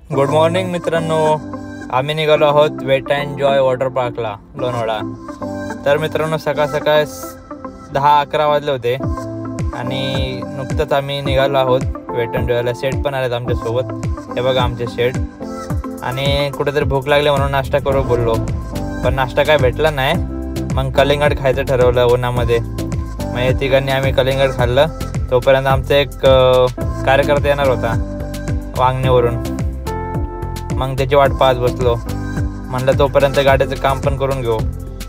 Good morning मित्रांनो, आम्ही निघालो आहोत वेट अँड जॉय वॉटर पार्कला लोणावळा। तर मित्रांनो सकाळ सकाळ 10-11 वाजले होते आणि नुकतंच आम्ही निघालो आहोत वेट अँड जॉयला। शेट पण आलेत आमच्यासोबत, हे बघा आमचे शेट। आणि कुठेतरी भूक लागली म्हणून नाश्ता करू बोललो, पण नाश्ता काय भेटला नाही। मग कलिंगड खायचं ठरवलं उन्हामध्ये। मग या ठिकाणी आम्ही कलिंगड खाल्लं। तोपर्यंत आमचा एक कार्यकर्ता येणार होता वांगणीवरून, मग त्याची वाट पाहत बसलो। म्हणलं तोपर्यंत गाडीचं काम पण करून घेऊ।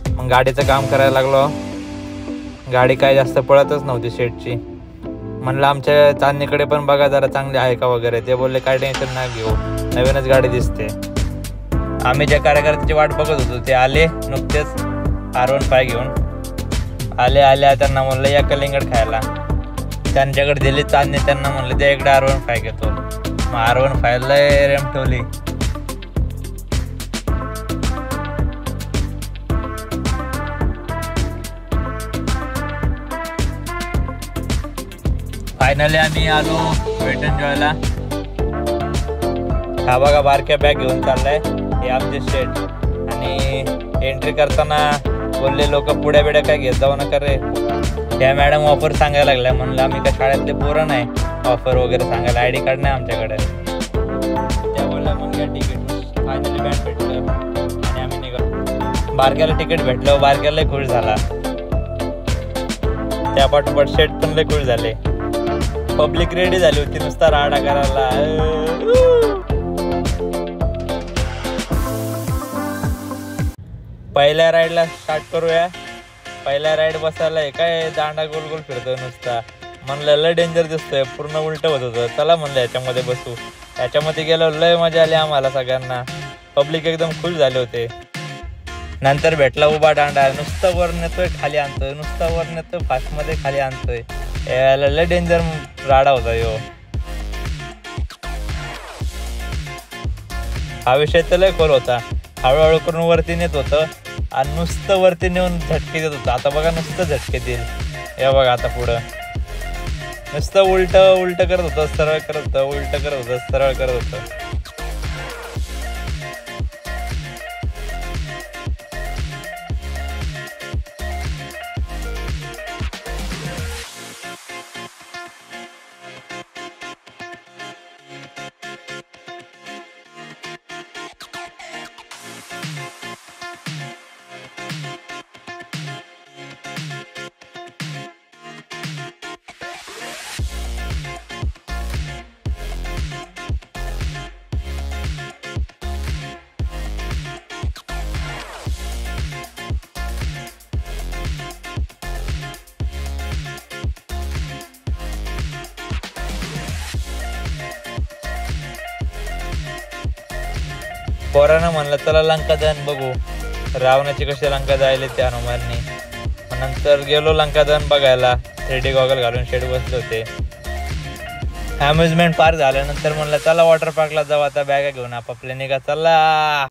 मग गाडीचं काम करायला लागलो। गाडी काय जास्त पळतच नव्हती शेटची। म्हणलं आमच्या चांदणीकडे पण बघा जरा चांगली आहे का वगैरे। ते बोलले काय टेन्शन नाही घेऊ, नवीनच गाडी दिसते। आम्ही ज्या कार्यकर्त्याची वाट बघत होतो ते आले नुकतेच R15 घेऊन आले। त्यांना म्हणलं या कलिंगड खायला। त्यांच्याकडे दिली चांदणी, त्यांना म्हणलं त्या इकडे R15 घेतो। मग R15 लय रेमटवली। फायनली आम्ही आलो वेट अँड जॉयला। हा बघा बारक्या बॅग घेऊन चाललाय हे आमचे शेट। आणि एंट्री करताना बोलले लोक पुढ्या बिड्या काय घेत जाऊ नका रे। त्या मॅडम ऑफर सांगायला लागल्या। म्हणलं आम्ही काय शाळेतले पोरं नाही ऑफर वगैरे सांगायला, ID कार्ड नाही आमच्याकडे। त्या बोलल्या मग या तिकीट। फायनली बँड भेटलं आणि आम्ही निघालो। बारक्याला तिकीट भेटलं, बारक्याला खुश झाला। त्या पाठोपाठ शेट पण लय खुश झाले। पब्लिक रेडी झाली होती नुसता राडा करायला। पहिल्या राईडला स्टार्ट करूया। पहिल्या राईड बसायला आहे काय दांडा गोल गोल फिरतोय नुसता। म्हणलं लय डेंजर दिसतोय, पूर्ण उलट होत होतं। चला म्हणलं याच्यामध्ये बसू। याच्यामध्ये गेलो, लय मजा आली आम्हाला सगळ्यांना। पब्लिक एकदम खुश झाले होते। नंतर भेटला उभा दांडा, नुसतं वर नेतोय खाली आणतोय, नुसतं वर नेतोय फास्टमध्ये खाली आणतोय। याला लय डेंजर राडा होता यो। हा विषय तर लय खोल होता। हळूहळू करून वरती नेत होतं आणि नुसतं वरती नेऊन झटके देत होतं। आता बघा नुसतं झटके देईल, हे बघा आता पुढं नुसतं उलट करत होतं, सरळ करत होतं, उलट करत होतं, सरळ करत होतं। पोरानं म्हणलं चला लंका दहन बघू, रावणाची कशी लंका जायले त्या हनुमाननी। नंतर गेलो लंका दहन बघायला। 3D गॉगल घालून शेड बसले होते। अम्युजमेंट पार्क झाल्यानंतर म्हणलं चला वॉटर पार्कला जाऊ। आता बॅगा घेऊन आपापल्या निघा चला।